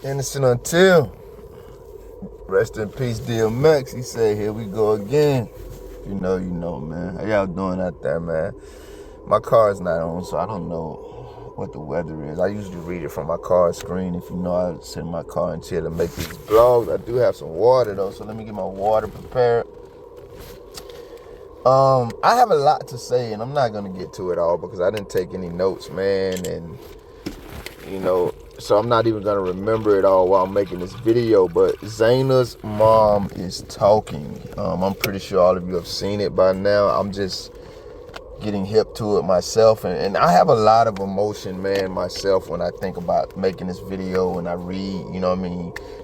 Innocent until. Rest in peace, DMX. He said, here we go again. You know, man. How y'all doing out there, man? My car's not on, so I don't know what the weather is. I usually read it from my car screen. If you know, I sit in my car and chill and make these vlogs. I do have some water, though, so let me get my water prepared. I have a lot to say, and I'm not going to get to it all because I didn't take any notes, man, and so I'm not even going to remember it all while I'm making this video. But Xana'S mom is talking. I'm pretty sure all of you have seen it by now. I'm just getting hip to it myself, and I have a lot of emotion, man, myself when I think about making this video and I read,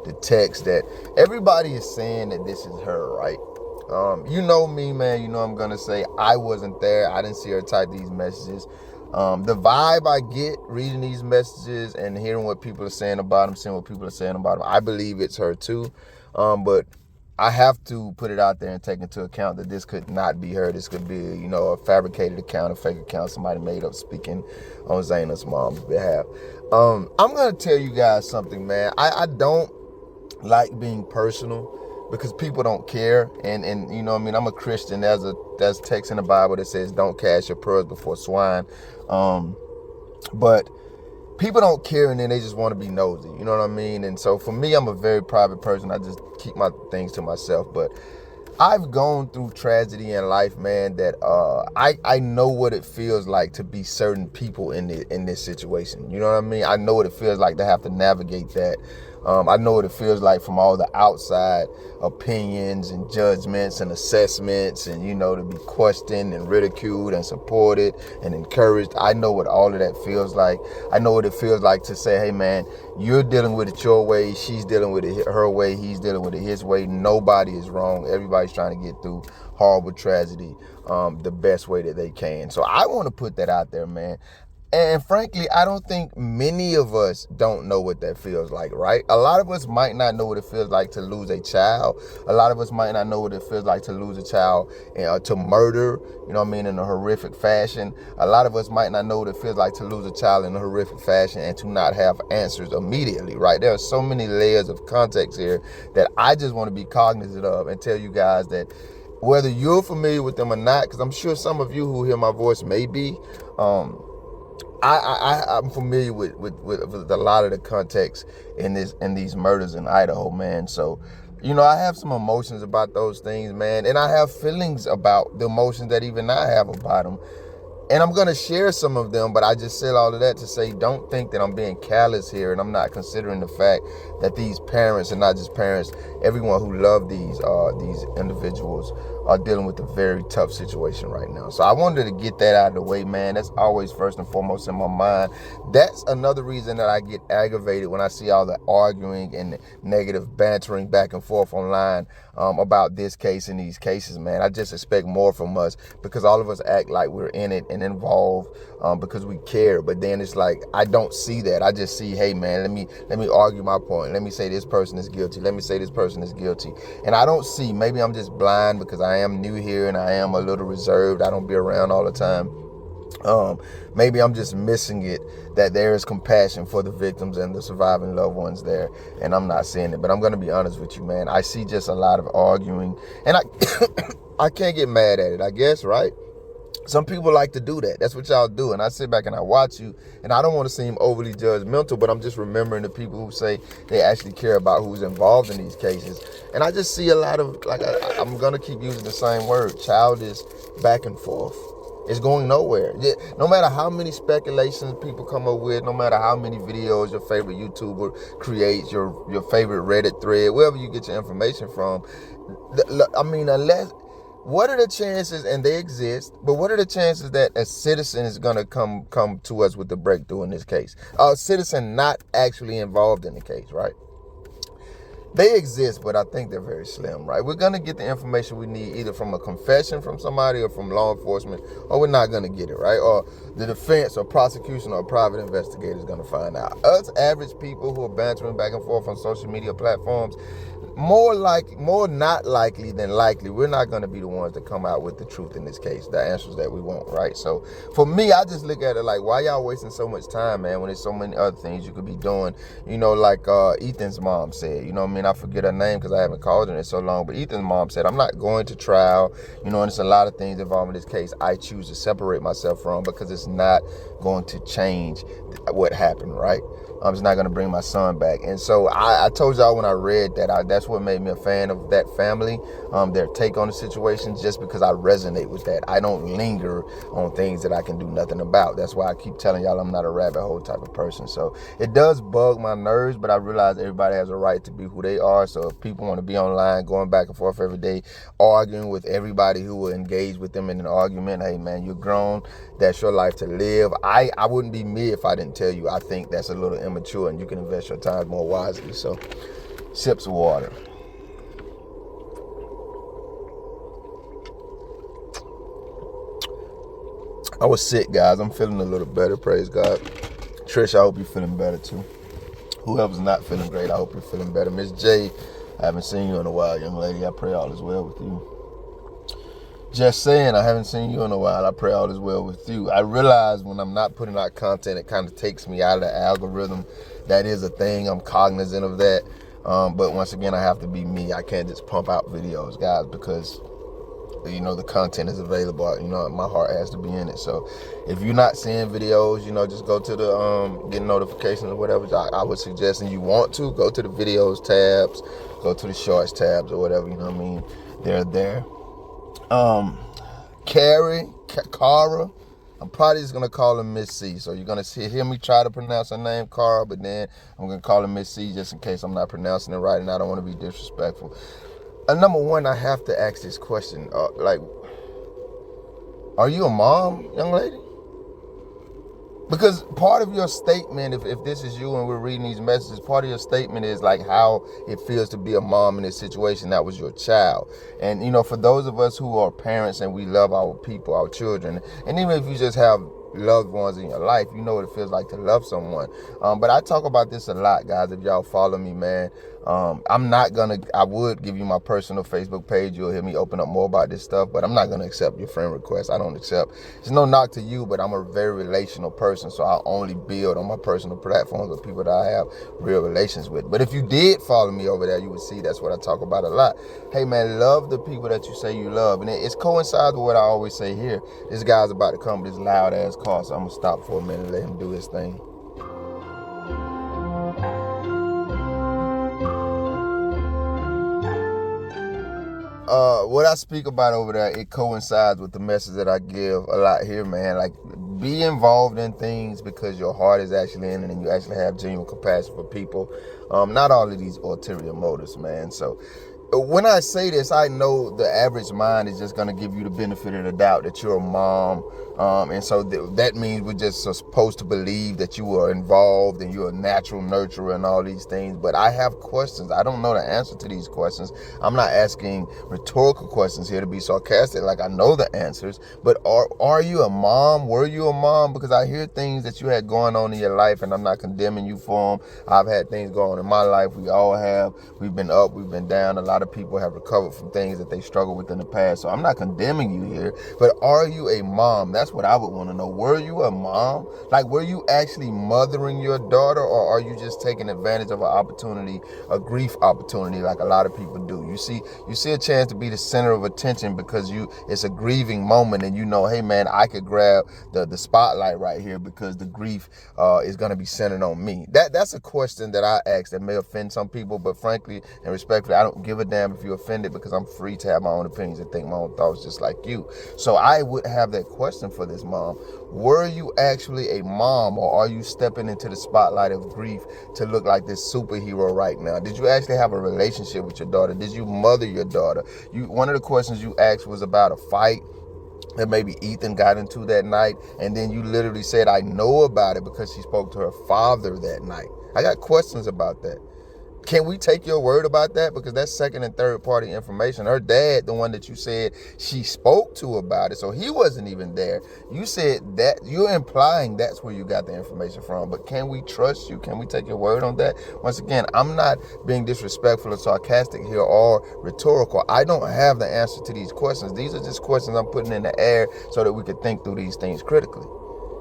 the text that everybody is saying that this is her, right? You know me, man. You know I'm gonna say I wasn't there. I didn't see her type these messages. The vibe I get reading these messages and hearing what people are saying about them, seeing what people are saying about them, I believe it's her too. But I have to put it out there and take into account that this could not be her. This could be, a fabricated account, a fake account somebody made up speaking on Xana'S mom's behalf. I'm gonna tell you guys something, man. I don't like being personal because people don't care, and I'm a Christian. There's text in the Bible that says don't cast your pearls before swine, but people don't care, and then they just want to be nosy, you know what I mean? And so for me, I'm a very private person. I just keep my things to myself. But I've gone through tragedy in life, man, that I know what it feels like to be certain people in this situation. You know what I mean? I know what it feels like to have to navigate that. I know what it feels like from all the outside opinions and judgments and assessments, and to be questioned and ridiculed and supported and encouraged. I know what all of that feels like. I know what it feels like to say, hey man, you're dealing with it your way, she's dealing with it her way, he's dealing with it his way. Nobody is wrong. Everybody's trying to get through horrible tragedy the best way that they can. So I want to put that out there, man. And frankly, I don't think many of us don't know what that feels like, right? A lot of us might not know what it feels like to lose a child. A lot of us might not know what it feels like to lose a child, to murder, in a horrific fashion. A lot of us might not know what it feels like to lose a child in a horrific fashion and to not have answers immediately, right? There are so many layers of context here that I just want to be cognizant of and tell you guys that whether you're familiar with them or not, because I'm sure some of you who hear my voice may be, I'm familiar with a lot of the context in these murders in Idaho, man. So, I have some emotions about those things, man, and I have feelings about the emotions that even I have about them. And I'm going to share some of them, but I just said all of that to say, don't think that I'm being callous here, and I'm not considering the fact that these parents, and not just parents, everyone who love these individuals are dealing with a very tough situation right now. So I wanted to get that out of the way, man. That's always first and foremost in my mind. That's another reason that I get aggravated when I see all the arguing and negative bantering back and forth online about this case and these cases, man. I just expect more from us because all of us act like we're in it and involved because we care. But then it's like, I don't see that. I just see, hey man, let me argue my point. Let me say this person is guilty. Let me say this person is guilty. And I don't see, maybe I'm just blind because I am new here and I am a little reserved. I don't be around all the time. Maybe I'm just missing it, that there is compassion for the victims and the surviving loved ones there, and I'm not seeing it. But I'm going to be honest with you, man. I see just a lot of arguing, and I can't get mad at it, I guess, right? Some people like to do that. That's what y'all do. And I sit back and I watch you, and I don't want to seem overly judgmental, but I'm just remembering the people who say they actually care about who's involved in these cases. And I just see a lot of, like, I'm going to keep using the same word, childish back and forth. It's going nowhere. No matter how many speculations people come up with, no matter how many videos your favorite YouTuber creates, your favorite Reddit thread, wherever you get your information from, what are the chances, and they exist, but what are the chances that a citizen is going to come to us with the breakthrough in this case? A citizen not actually involved in the case, right? They exist, but I think they're very slim, right? We're going to get the information we need either from a confession from somebody or from law enforcement, or we're not going to get it, right? Or the defense or prosecution or a private investigator is going to find out. Us average people who are bantering back and forth on social media platforms, more not likely than likely, we're not going to be the ones that come out with the truth in this case, the answers that we want, right? So for me, I just look at it like, why y'all wasting so much time, man, when there's so many other things you could be doing? Like Ethan's mom said, I forget her name because I haven't called her in so long, but Ethan's mom said, I'm not going to trial, and there's a lot of things involved in this case I choose to separate myself from, because it's not going to change what happened, right? It's not going to bring my son back. And so I told y'all when I read that, that's what made me a fan of that family, their take on the situation, just because I resonate with that. I don't linger on things that I can do nothing about. That's why I keep telling y'all I'm not a rabbit hole type of person. So it does bug my nerves, but I realize everybody has a right to be who they are. So if people want to be online, going back and forth every day, arguing with everybody who will engage with them in an argument, hey man, you're grown. That's your life to live. I wouldn't be me if I didn't tell you I think that's a little immature and you can invest your time more wisely. So sips of water. I was sick, guys. I'm feeling a little better, praise God. Trish, I hope you're feeling better too. Whoever's not feeling great, I hope you're feeling better. Miss J, I haven't seen you in a while, young lady. I pray all is well with you. Just saying, I haven't seen you in a while. I pray all is well with you. I realize when I'm not putting out content, it kind of takes me out of the algorithm. That is a thing. I'm cognizant of that. But once again, I have to be me. I can't just pump out videos, guys, because the content is available. My heart has to be in it. So if you're not seeing videos, just go to the get notifications or whatever. I would suggest, and you want to, go to the videos tabs, go to the shorts tabs or whatever, They're there. Cara, I'm probably just going to call her Miss C. So you're going to hear me try to pronounce her name, Cara, but then I'm going to call her Miss C just in case I'm not pronouncing it right, and I don't want to be disrespectful. Number one, I have to ask this question. Are you a mom, young lady? Because part of your statement, if this is you and we're reading these messages, part of your statement is like how it feels to be a mom in this situation. That was your child. And, for those of us who are parents and we love our people, our children, and even if you just have loved ones in your life, you know what it feels like to love someone. But I talk about this a lot, guys. If y'all follow me, man, I would give you my personal Facebook page. You'll hear me open up more about this stuff, but I'm not going to accept your friend requests. I don't accept. It's no knock to you, but I'm a very relational person, so I only build on my personal platforms with people that I have real relations with. But if you did follow me over there, you would see that's what I talk about a lot. Hey, man, love the people that you say you love. And it coincides with what I always say here. This guy's about to come with this loud-ass car, so I'm going to stop for a minute and let him do his thing. What I speak about over there, it coincides with the message that I give a lot here, man. Like, be involved in things because your heart is actually in it and you actually have genuine compassion for people. Not all of these ulterior motives, man. So when I say this, I know the average mind is just going to give you the benefit of the doubt that you're a mom. And so that means we're just supposed to believe that you are involved and you're a natural nurturer and all these things. But I have questions. I don't know the answer to these questions. I'm not asking rhetorical questions here to be sarcastic. Like, I know the answers. But are you a mom? Were you a mom? Because I hear things that you had going on in your life, and I'm not condemning you for them. I've had things going on in my life. We all have. We've been up. We've been down. A lot of people have recovered from things that they struggled with in the past. So I'm not condemning you here. But are you a mom? That's what I would want to know. Were you a mom? Like, were you actually mothering your daughter, or are you just taking advantage of an opportunity, a grief opportunity, like a lot of people do? You see a chance to be the center of attention because it's a grieving moment, and hey man, I could grab the spotlight right here because the grief is going to be centered on me. That's a question that I ask that may offend some people, but frankly and respectfully, I don't give a damn if you're offended, because I'm free to have my own opinions and think my own thoughts just like you. So I would have that question for this mom. Were you actually a mom, or are you stepping into the spotlight of grief to look like this superhero right now? Did you actually have a relationship with your daughter? Did you mother your daughter? One of the questions you asked was about a fight that maybe Ethan got into that night, and then you literally said, I know about it because she spoke to her father that night. I got questions about that. Can we take your word about that? Because that's second and third party information. Her dad, the one that you said she spoke to about it, so he wasn't even there. You said that, you're implying that's where you got the information from. But can we trust you? Can we take your word on that? Once again, I'm not being disrespectful or sarcastic here or rhetorical. I don't have the answer to these questions. These are just questions I'm putting in the air so that we could think through these things critically.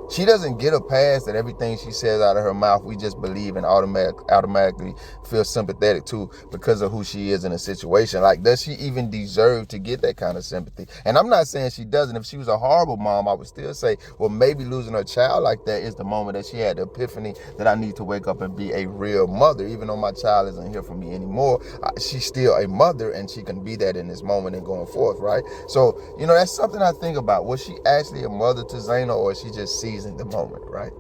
She doesn't get a pass that everything she says out of her mouth we just believe and automatically feel sympathetic to because of who she is in a situation. Like, does she even deserve to get that kind of sympathy? And I'm not saying she doesn't. If she was a horrible mom, I would still say, well, maybe losing her child like that is the moment that she had the epiphany that I need to wake up and be a real mother. Even though my child isn't here for me anymore, she's still a mother, and she can be that in this moment and going forth, right? So, that's something I think about. Was she actually a mother to Xana, or is she just seizing the moment, right?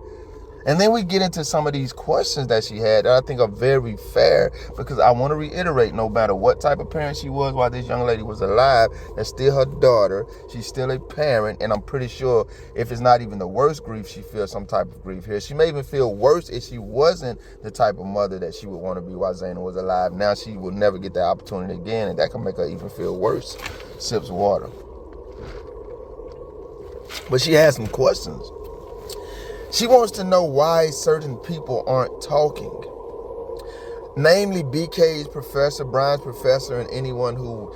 And then we get into some of these questions that she had that I think are very fair, because I want to reiterate, no matter what type of parent she was while this young lady was alive, that's still her daughter. She's still a parent, and I'm pretty sure if it's not even the worst grief, she feels some type of grief here. She may even feel worse if she wasn't the type of mother that she would want to be while Xana was alive. Now she will never get that opportunity again, and that can make her even feel worse. Sips water. But she has some questions. She wants to know why certain people aren't talking. Namely, BK's professor, Bryan's professor, and anyone who,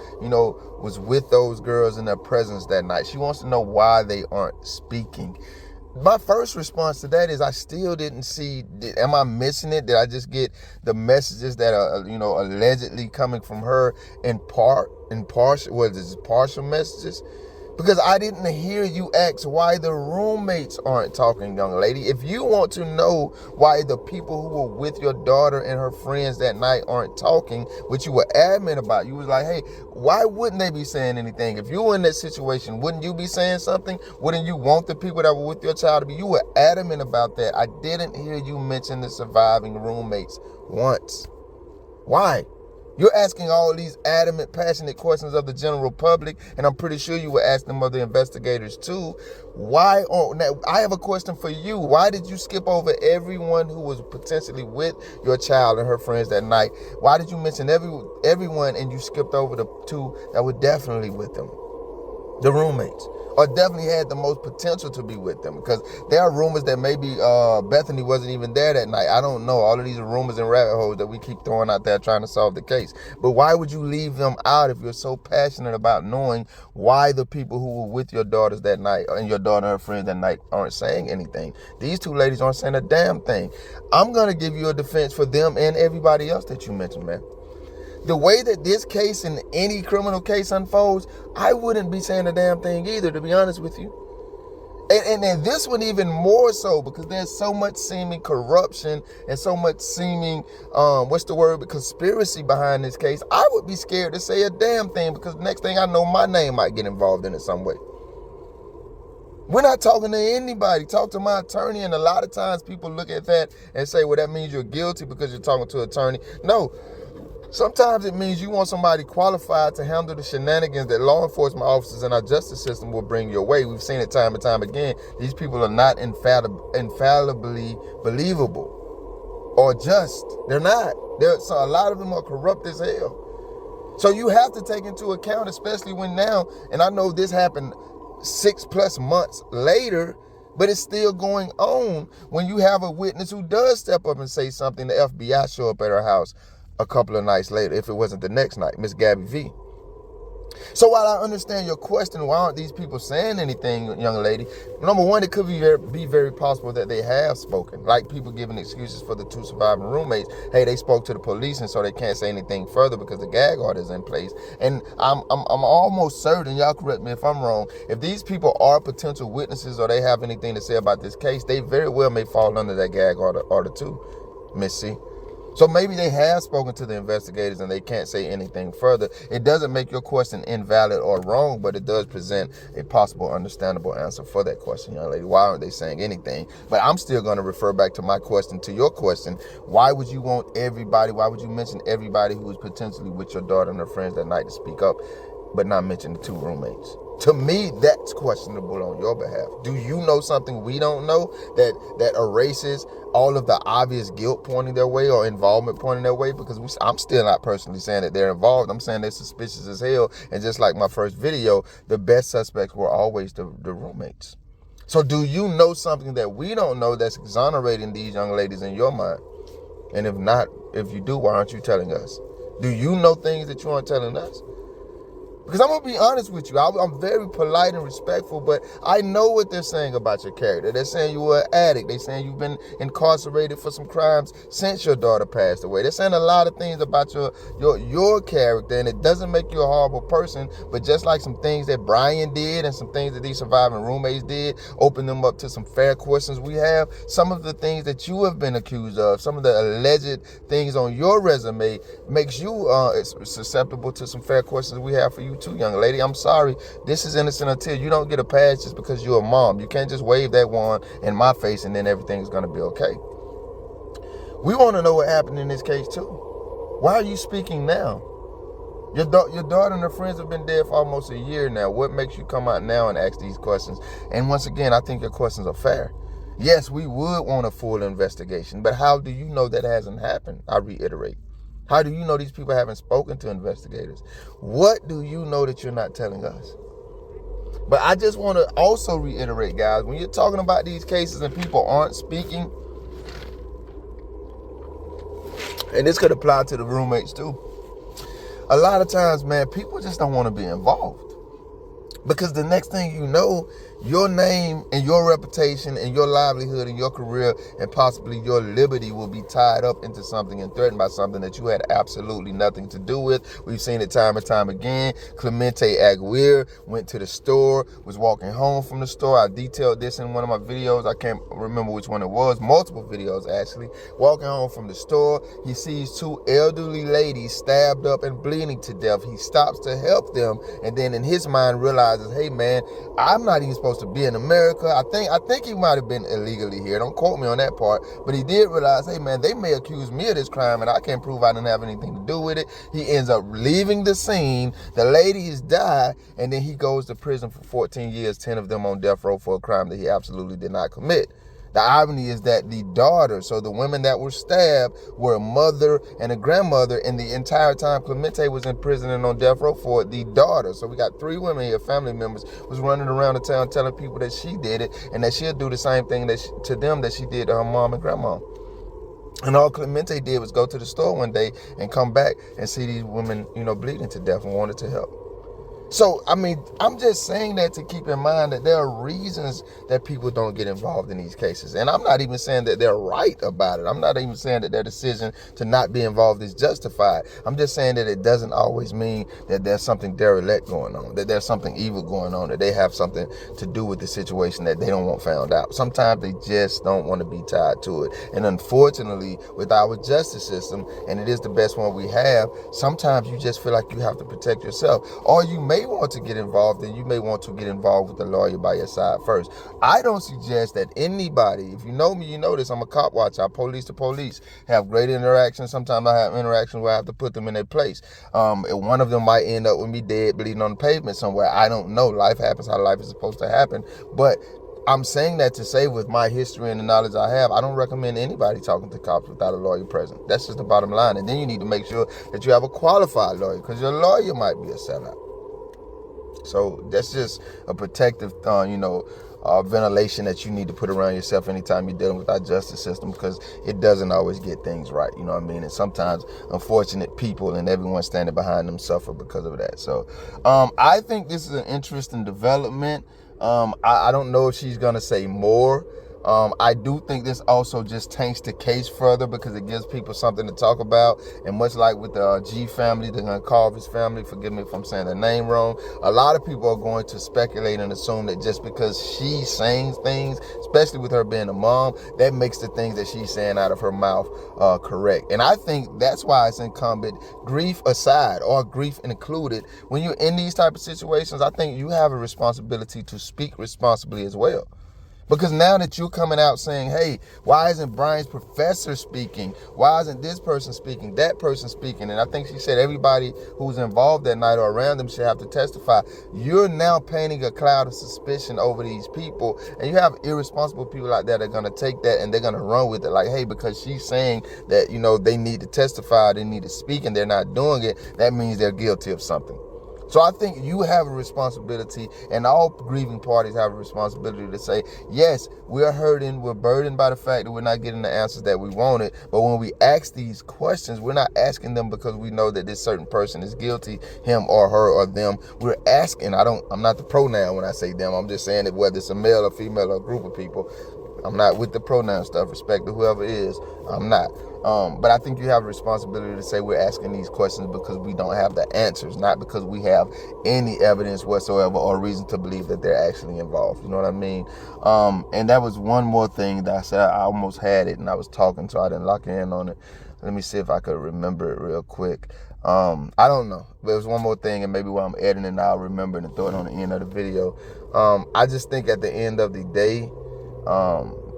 was with those girls in their presence that night. She wants to know why they aren't speaking. My first response to that is I still didn't see, am I missing it? Did I just get the messages that are, allegedly coming from her in partial messages? Because I didn't hear you ask why the roommates aren't talking, young lady. If you want to know why the people who were with your daughter and her friends that night aren't talking, which you were adamant about, you was like, hey, why wouldn't they be saying anything? If you were in that situation, wouldn't you be saying something? Wouldn't you want the people that were with your child to be? You were adamant about that. I didn't hear you mention the surviving roommates once. Why? You're asking all these adamant, passionate questions of the general public, and I'm pretty sure you were asking them of the investigators too. Why? Now, I have a question for you. Why did you skip over everyone who was potentially with your child and her friends that night? Why did you mention everyone and you skipped over the two that were definitely with them? The roommates, or definitely had the most potential to be with them, because there are rumors that maybe Bethany wasn't even there that night. I don't know. All of these are rumors and rabbit holes that we keep throwing out there trying to solve the case. But why would you leave them out if you're so passionate about knowing why the people who were with your daughters that night and your daughter and her friends that night aren't saying anything? These two ladies aren't saying a damn thing. I'm going to give you a defense for them and everybody else that you mentioned, man. The way that this case and any criminal case unfolds, I wouldn't be saying a damn thing either, to be honest with you. And this one even more so, because there's so much seeming corruption and so much seeming, conspiracy behind this case. I would be scared to say a damn thing, because the next thing I know, my name might get involved in it some way. We're not talking to anybody. Talk to my attorney, and a lot of times people look at that and say, well, that means you're guilty because you're talking to an attorney. No. Sometimes it means you want somebody qualified to handle the shenanigans that law enforcement officers in our justice system will bring your way. We've seen it time and time again. These people are not infallibly believable or just. They're not. So a lot of them are corrupt as hell. So you have to take into account, especially when now, and I know this happened 6+ months later, but it's still going on, when you have a witness who does step up and say something, the FBI show up at her house a couple of nights later, if it wasn't the next night, Miss Gabby V. So while I understand your question, why aren't these people saying anything, young lady? Number one, it could be very possible that they have spoken, like people giving excuses for the two surviving roommates. Hey, they spoke to the police, and so they can't say anything further because the gag order is in place. And I'm almost certain, y'all correct me if I'm wrong, if these people are potential witnesses or they have anything to say about this case, they very well may fall under that gag order too, Miss C. So maybe they have spoken to the investigators and they can't say anything further. It doesn't make your question invalid or wrong, but it does present a possible understandable answer for that question, young lady. Why aren't they saying anything? But I'm still going to refer back to my question, to your question. Why would you want everybody, why would you mention everybody who was potentially with your daughter and her friends that night to speak up, but not mention the two roommates? To me, that's questionable on your behalf. Do you know something we don't know that erases all of the obvious guilt pointing their way or involvement pointing their way? Because I'm still not personally saying that they're involved. I'm saying they're suspicious as hell. And just like my first video, the best suspects were always the roommates. So do you know something that we don't know that's exonerating these young ladies in your mind? And if not, if you do, why aren't you telling us? Do you know things that you aren't telling us? Because I'm going to be honest with you. I'm very polite and respectful, but I know what they're saying about your character. They're saying you were an addict. They're saying you've been incarcerated for some crimes since your daughter passed away. They're saying a lot of things about your character, and it doesn't make you a horrible person, but just like some things that Bryan did and some things that these surviving roommates did, open them up to some fair questions we have. Some of the things that you have been accused of, some of the alleged things on your resume makes you susceptible to some fair questions we have for you too, young lady. I'm sorry. This is innocent until you don't get a pass just because you're a mom. You can't just wave that wand in my face and then everything's going to be okay. We want to know what happened in this case too. Why are you speaking now? Your daughter and her friends have been dead for almost a year now. What makes you come out now and ask these questions? And once again, I think your questions are fair. Yes, we would want a full investigation, but how do you know that hasn't happened? I reiterate. How do you know these people haven't spoken to investigators? What do you know that you're not telling us? But I just want to also reiterate, guys, when you're talking about these cases and people aren't speaking, and this could apply to the roommates too, a lot of times, man, people just don't want to be involved. Because the next thing you know, your name and your reputation and your livelihood and your career and possibly your liberty will be tied up into something and threatened by something that you had absolutely nothing to do with. We've seen it time and time again. Clemente Aguirre went to the store, was walking home from the store. I detailed this in one of my videos. I can't remember which one it was. Multiple videos, actually. Walking home from the store, he sees two elderly ladies stabbed up and bleeding to death. He stops to help them, and then in his mind realizes, hey, man, I'm not even supposed to be in America. I think he might have been illegally here. Don't quote me on that part. But he did realize, hey, man, they may accuse me of this crime and I can't prove I didn't have anything to do with it. He ends up leaving the scene. The ladies die, and then he goes to prison for 14 years, 10 of them on death row for a crime that he absolutely did not commit. The irony is that the daughter, so the women that were stabbed, were a mother and a grandmother, and the entire time Clemente was in prison and on death row for the daughter. So we got three women here, family members, was running around the town telling people that she did it and that she'll do the same thing to them that she did to her mom and grandma. And all Clemente did was go to the store one day and come back and see these women, bleeding to death and wanted to help. So, I mean, I'm just saying that to keep in mind that there are reasons that people don't get involved in these cases. And I'm not even saying that they're right about it. I'm not even saying that their decision to not be involved is justified. I'm just saying that it doesn't always mean that there's something derelict going on, that there's something evil going on, that they have something to do with the situation that they don't want found out. Sometimes they just don't want to be tied to it. And unfortunately, with our justice system, and it is the best one we have, sometimes you just feel like you have to protect yourself. Or you may want to get involved, and you may want to get involved with a lawyer by your side first. I don't suggest that anybody, if you know me, you know this, I'm a cop watcher. I police to police, have great interactions. Sometimes I have interactions where I have to put them in their place. One of them might end up with me dead, bleeding on the pavement somewhere. I don't know. Life happens how life is supposed to happen. But I'm saying that to say, with my history and the knowledge I have, I don't recommend anybody talking to cops without a lawyer present. That's just the bottom line. And then you need to make sure that you have a qualified lawyer, because your lawyer might be a sellout. So that's just a protective, ventilation that you need to put around yourself anytime you're dealing with our justice system, because it doesn't always get things right, you know what I mean? And sometimes unfortunate people and everyone standing behind them suffer because of that. So I think this is an interesting development. I don't know if she's going to say more. I do think this also just taints the case further, because it gives people something to talk about. And much like with the G family, the Kohberger family, forgive me if I'm saying their name wrong, a lot of people are going to speculate and assume that just because she's saying things, especially with her being a mom, that makes the things that she's saying out of her mouth correct. And I think that's why it's incumbent, grief aside or grief included, when you're in these type of situations, I think you have a responsibility to speak responsibly as well. Because now that you're coming out saying, hey, why isn't Bryan's professor speaking? Why isn't this person speaking, that person speaking? And I think she said everybody who was involved that night or around them should have to testify. You're now painting a cloud of suspicion over these people. And you have irresponsible people out there that are going to take that and they're going to run with it. Like, hey, because she's saying that, they need to testify, they need to speak, and they're not doing it, that means they're guilty of something. So I think you have a responsibility, and all grieving parties have a responsibility to say, yes, we're hurting, we're burdened by the fact that we're not getting the answers that we wanted, but when we ask these questions, we're not asking them because we know that this certain person is guilty, him or her or them. We're asking, I'm not the pronoun when I say them, I'm just saying that whether it's a male or female or a group of people, I'm not with the pronoun stuff, respect to whoever is, I'm not. But I think you have a responsibility to say we're asking these questions because we don't have the answers, not because we have any evidence whatsoever or reason to believe that they're actually involved. You know what I mean? And that was one more thing that I said. I almost had it and I was talking, so I didn't lock in on it. Let me see if I could remember it real quick. I don't know. There was one more thing, and maybe while I'm editing, I'll remember and throw it on the end of the video. I just think at the end of the day,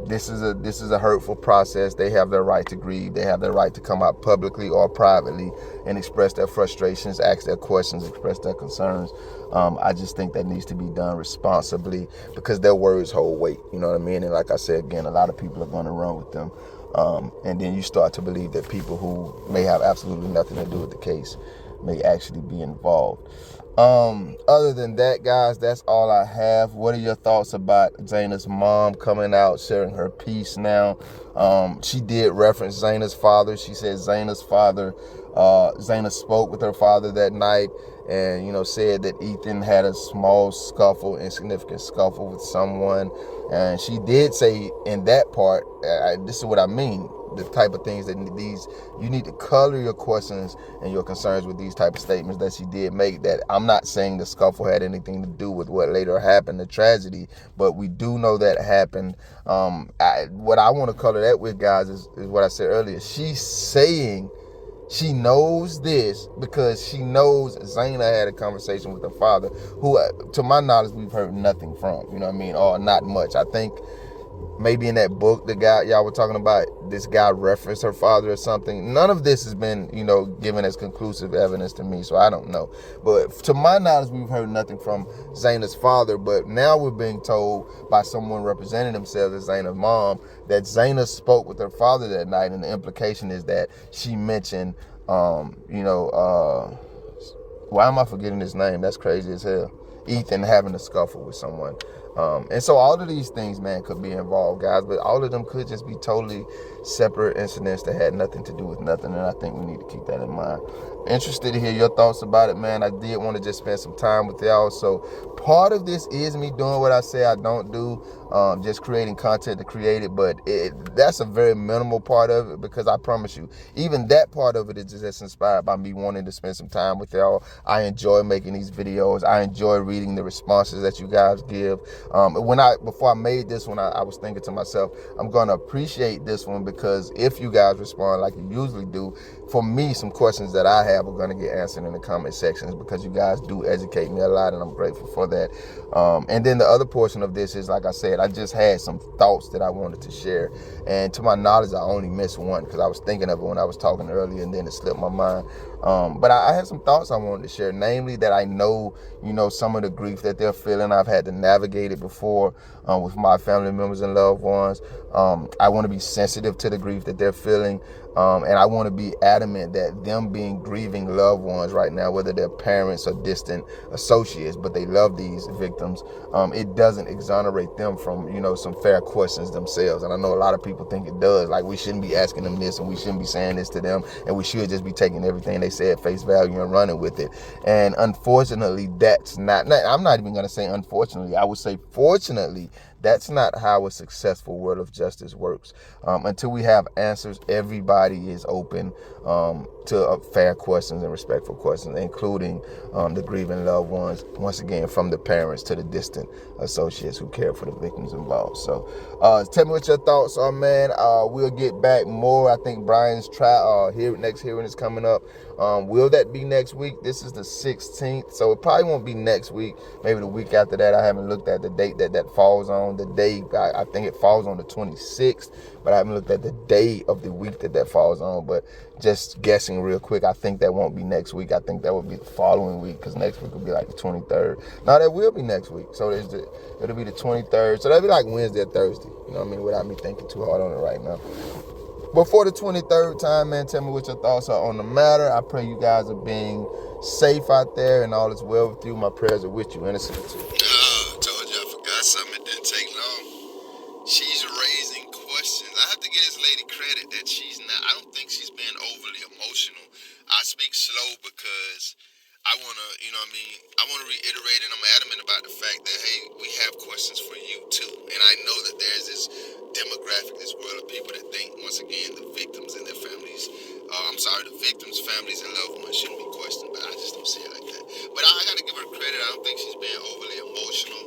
this is a hurtful process. They have their right to grieve. They have their right to come out publicly or privately and express their frustrations, ask their questions, express their concerns. I just think that needs to be done responsibly because their words hold weight. You know what I mean? And like I said, again, a lot of people are going to run with them. And then you start to believe that people who may have absolutely nothing to do with the case may actually be involved. Other than that, guys, that's all I have. What are your thoughts about Xana'S mom coming out, sharing her piece now? She did reference Xana'S father. She said Xana'S father, Xana spoke with her father that night and, said that Ethan had a small scuffle, insignificant scuffle with someone. And she did say in that part, this is what I mean, the type of things that you need to color your questions and your concerns with these type of statements that she did make. That I'm not saying the scuffle had anything to do with what later happened, the tragedy, but we do know that happened. What I want to color that with, guys, is what I said earlier. She's saying she knows this because she knows Xana had a conversation with her father, who, to my knowledge, we've heard nothing from, you know what I mean, or not much. I think maybe in that book, the guy y'all were talking about, this guy referenced her father or something. None of this has been, given as conclusive evidence to me, so I don't know. But to my knowledge, we've heard nothing from Xana's father, but now we're being told by someone representing themselves as Xana's mom that Xana spoke with her father that night, and the implication is that she mentioned, why am I forgetting his name? That's crazy as hell. Ethan having a scuffle with someone. And so all of these things, man, could be involved, guys, but all of them could just be totally separate incidents that had nothing to do with nothing, and I think we need to keep that in mind. Interested to hear your thoughts about it, man. I did want to just spend some time with y'all. So part of this is me doing what I say I don't do, just creating content to create it, but that's a very minimal part of it, because I promise you, even that part of it is just inspired by me wanting to spend some time with y'all. I enjoy making these videos. I enjoy reading the responses that you guys give. Before I made this one, I was thinking to myself, I'm going to appreciate this one, because if you guys respond like you usually do, for me, some questions that I have are going to get answered in the comment sections, because you guys do educate me a lot, and I'm grateful for that. And then the other portion of this is, like I said, I just had some thoughts that I wanted to share, and to my knowledge, I only missed one because I was thinking of it when I was talking earlier, and then it slipped my mind. But I had some thoughts I wanted to share, namely that I know, some of the grief that they're feeling. I've had to navigate it before with my family members and loved ones. I want to be sensitive to the grief that they're feeling. And I want to be adamant that them being grieving loved ones right now, whether they're parents or distant associates, but they love these victims, it doesn't exonerate them from, some fair questions themselves. And I know a lot of people think it does. Like, we shouldn't be asking them this, and we shouldn't be saying this to them, and we should just be taking everything they say at face value and running with it. And unfortunately, that's not, I'm not even going to say unfortunately, I would say fortunately, that's not how a successful world of justice works. Until we have answers, everybody is open to fair questions and respectful questions, including the grieving loved ones, once again, from the parents to the distant associates who care for the victims involved. So tell me what your thoughts are, man. We'll get back more. I think Bryan's next hearing is coming up. Will that be next week? This is the 16th, so it probably won't be next week. Maybe the week after that. I haven't looked at the date that falls on. on the day. I think it falls on the 26th, but I haven't looked at the day of the week that falls on. But just guessing real quick, I think that won't be next week. I think that will be the following week, because next week will be like the 23rd. No, that will be next week. So it'll be the 23rd. So that'll be like Wednesday or Thursday. You know what I mean? Without me thinking too hard on it right now. Before the 23rd time, man, tell me what your thoughts are on the matter. I pray you guys are being safe out there and all is well with you. My prayers are with you, innocent too. Told you I forgot something. It didn't take long. She's raising questions. I have to give this lady credit that she's not. I don't think she's being overly emotional. I speak slow because I want to, I want to reiterate, and I'm adamant about the fact that, hey, we have questions for you too. And I know that there's this demographic, this world of people that think, once again, the victims and their families, the victims, families, and loved ones shouldn't be questioned, but I just don't see it like that. But I got to give her credit. I don't think she's being overly emotional.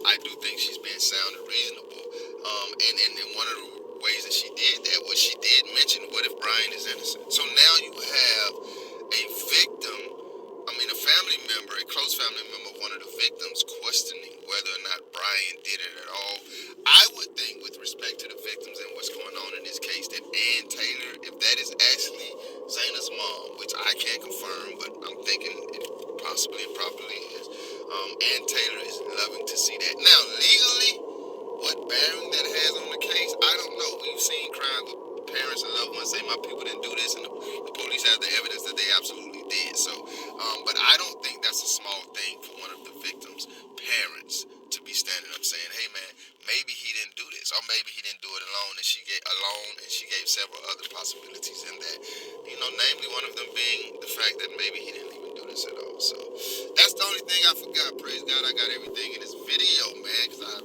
I do think she's being sound and reasonable. And one of the ways that she did that was she did mention, what if Bryan is innocent? So now you have a victim, a family member, a close family member of one of the victims questioning whether or not Bryan did it at all. I would think, with respect to the victims and what's going on in this case, that Ann Taylor, if that is actually Xana'S mom, which I can't confirm, but I'm thinking it possibly and probably is, Ann Taylor is loving to see that. Now, legally, what bearing that has on the case, I don't know. We've seen crimes with parents and loved ones say, my people didn't do this, and the police have the evidence that they absolutely did. So, but I don't think that's a small thing for one of the victims' parents to be standing up saying, hey man, maybe he didn't do this, or maybe he didn't do it alone, and she gave several other possibilities in that, namely one of them being the fact that maybe he didn't even do this at all. So that's the only thing I forgot. Praise God, I got everything in this video, man, because I